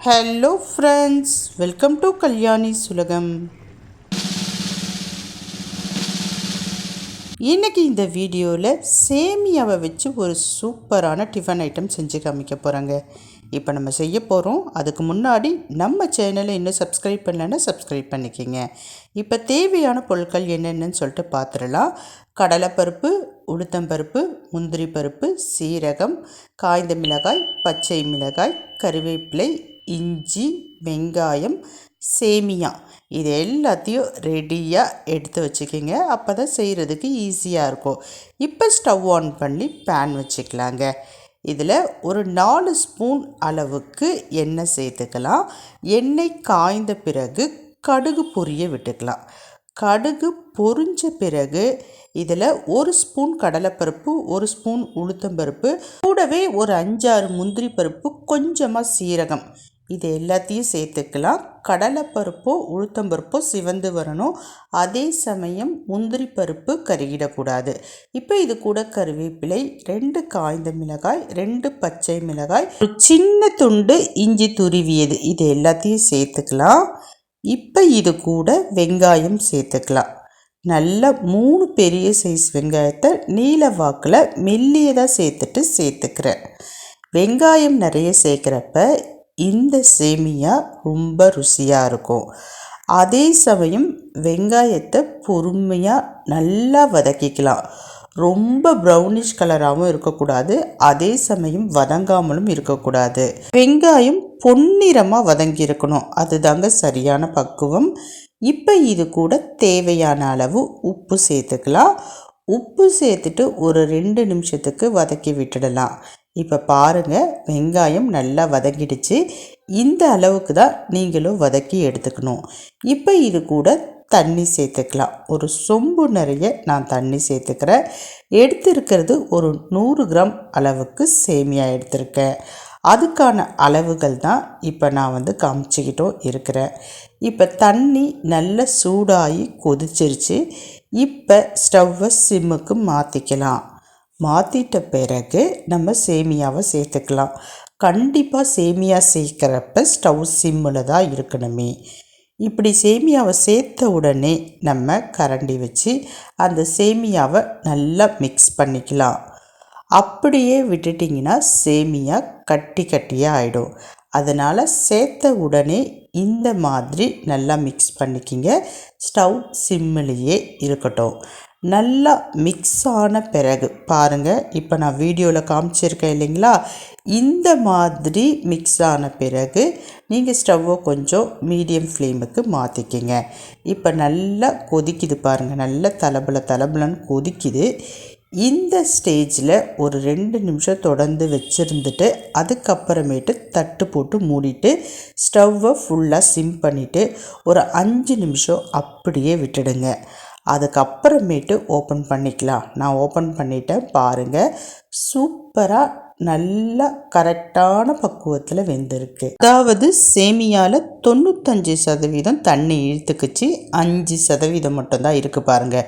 Hello friends, welcome to Kalyani சுலகம். இன்றைக்கி இந்த வீடியோவில் சேமியாவை வச்சு ஒரு சூப்பரான டிஃபன் ஐட்டம் செஞ்சு காமிக்க போகிறாங்க. இப்போ நம்ம செய்ய போகிறோம். அதுக்கு முன்னாடி நம்ம சேனலை இன்னும் சப்ஸ்கிரைப் பண்ணலைன்னா சப்ஸ்கிரைப் பண்ணிக்கோங்க. இப்போ தேவையான பொருட்கள் என்னென்னு சொல்லிட்டு பார்த்துடலாம். கடலைப்பருப்பு, உளுத்தம்பருப்பு, முந்திரி பருப்பு, சீரகம், காய்ந்த மிளகாய், பச்சை மிளகாய், கருவேப்பிலை, இஞ்சி, வெங்காயம், சேமியா, இது எல்லாத்தையும் ரெடியாக எடுத்து வச்சுக்கிங்க. அப்போ தான் செய்கிறதுக்கு ஈஸியாக இருக்கும். இப்போ ஸ்டவ் ஆன் பண்ணி பேன் வச்சுக்கலாங்க. இதில் ஒரு 4 ஸ்பூன் அளவுக்கு எண்ணெய் சேர்த்துக்கலாம். எண்ணெய் காய்ந்த பிறகு கடுகு பொரிய விட்டுக்கலாம். கடுகு பொரிஞ்ச பிறகு இதில் 1 ஸ்பூன் கடலைப்பருப்பு, 1 ஸ்பூன் உளுத்தம்பருப்பு, கூடவே ஒரு 5-6 முந்திரி பருப்பு, கொஞ்சமாக சீரகம், இது எல்லாத்தையும் சேர்த்துக்கலாம். கடலைப்பருப்போ உளுத்தம்பருப்போ சிவந்து வரணும். அதே சமயம் முந்திரி பருப்பு கருகிடக்கூடாது. இப்போ இது கூட கருவேப்பிலை, 2 காய்ந்த மிளகாய், 2 பச்சை மிளகாய், ஒரு சின்ன துண்டு இஞ்சி துருவியது, இது எல்லாத்தையும் சேர்த்துக்கலாம். இப்போ இது கூட வெங்காயம் சேர்த்துக்கலாம். நல்ல 3 பெரிய சைஸ் வெங்காயத்தை நீல வாக்கில் மெல்லியதாக சேர்த்துக்கிறேன். வெங்காயம் நிறைய சேர்க்குறப்ப இந்த சேமியா ரொம்ப ருசியாக இருக்கும். அதே சமயம் வெங்காயத்தை பொறுமையாக நல்லா வதக்கிக்கலாம். ரொம்ப ப்ரௌனிஷ் கலராகவும் இருக்கக்கூடாது, அதே சமயம் வதங்காமலும் இருக்கக்கூடாது. வெங்காயம் பொன்னிறமாக வதங்கி இருக்கணும், அதுதாங்க சரியான பக்குவம். இப்போ இது கூட தேவையான அளவு உப்பு சேர்த்துக்கலாம். உப்பு சேர்த்துட்டு ஒரு 2 நிமிஷத்துக்கு வதக்கி விட்டுடலாம். இப்போ பாருங்கள், வெங்காயம் நல்லா வதங்கிடுச்சு. இந்த அளவுக்கு தான் நீங்களும் வதக்கி எடுத்துக்கணும். இப்போ இது கூட தண்ணி சேர்த்துக்கலாம். ஒரு சொம்பு நிறைய நான் தண்ணி சேர்த்துக்கிறேன். எடுத்துருக்கிறது ஒரு 100 கிராம் அளவுக்கு சேமியா எடுத்திருக்கேன். அதுக்கான அளவுகள் தான் இப்போ நான் காமிச்சிக்கிட்டும் இருக்கிறேன். இப்போ தண்ணி நல்லா சூடாகி கொதிச்சிருச்சு. இப்போ ஸ்டவ்வை சிம்முக்கு மாற்றிக்கலாம். மாற்றிட்ட பிறகு நம்ம சேமியாவை சேர்த்துக்கலாம். கண்டிப்பாக சேமியா சேர்க்குறப்ப ஸ்டவ் சிம்மில் தான் இருக்கணுமே. இப்படி சேமியாவை சேர்த்த உடனே நம்ம கரண்டி வச்சு அந்த சேமியாவை நல்லா மிக்ஸ் பண்ணிக்கலாம். அப்படியே விட்டுட்டிங்கன்னா சேமியா கட்டி கட்டியாக ஆகிடும். அதனால் சேர்த்த உடனே இந்த மாதிரி நல்லா மிக்ஸ் பண்ணிக்கிங்க. ஸ்டவ் சிம்மிலேயே இருக்கட்டும். நல்லா மிக்ஸ் ஆன பிறகு பாருங்கள், இப்போ நான் வீடியோவில் காமிச்சிருக்கேன் இல்லைங்களா, இந்த மாதிரி மிக்ஸ் ஆன பிறகு நீங்கள் ஸ்டவ்வை கொஞ்சம் மீடியம் ஃப்ளேமுக்கு மாற்றிக்கிங்க. இப்போ நல்லா கொதிக்குது பாருங்கள், நல்லா தலபலன்னு கொதிக்குது. இந்த ஸ்டேஜில் ஒரு 2 நிமிஷம் தொடர்ந்து வச்சுருந்துட்டு அதுக்கப்புறமேட்டு தட்டு போட்டு மூடிட்டு ஸ்டவ்வை ஃபுல்லாக சிம் பண்ணிவிட்டு ஒரு 5 நிமிஷம் அப்படியே விட்டுடுங்க. அதுக்கப்புறமேட்டு ஓப்பன் பண்ணிக்கலாம். நான் ஓப்பன் பண்ணிட்டேன் பாருங்கள், சூப்பராக நல்லா கரெக்டான பக்குவத்தில் வெந்திருக்கு. அதாவது சேமியாவில் 95% தண்ணி இழுத்துக்குச்சு, 5% மட்டும்தான் இருக்குது பாருங்கள்.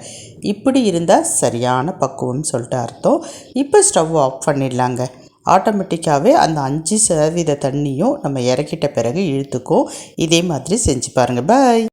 இப்படி இருந்தால் சரியான பக்குவம்னு சொல்லிட்டு அர்த்தம். இப்போ ஸ்டவ் ஆஃப் பண்ணிடலாங்க. ஆட்டோமேட்டிக்காகவே அந்த 5% தண்ணியும் நம்ம இறக்கிட்ட பிறகு இழுத்துக்கும். இதே மாதிரி செஞ்சு பாருங்கள். பாய்.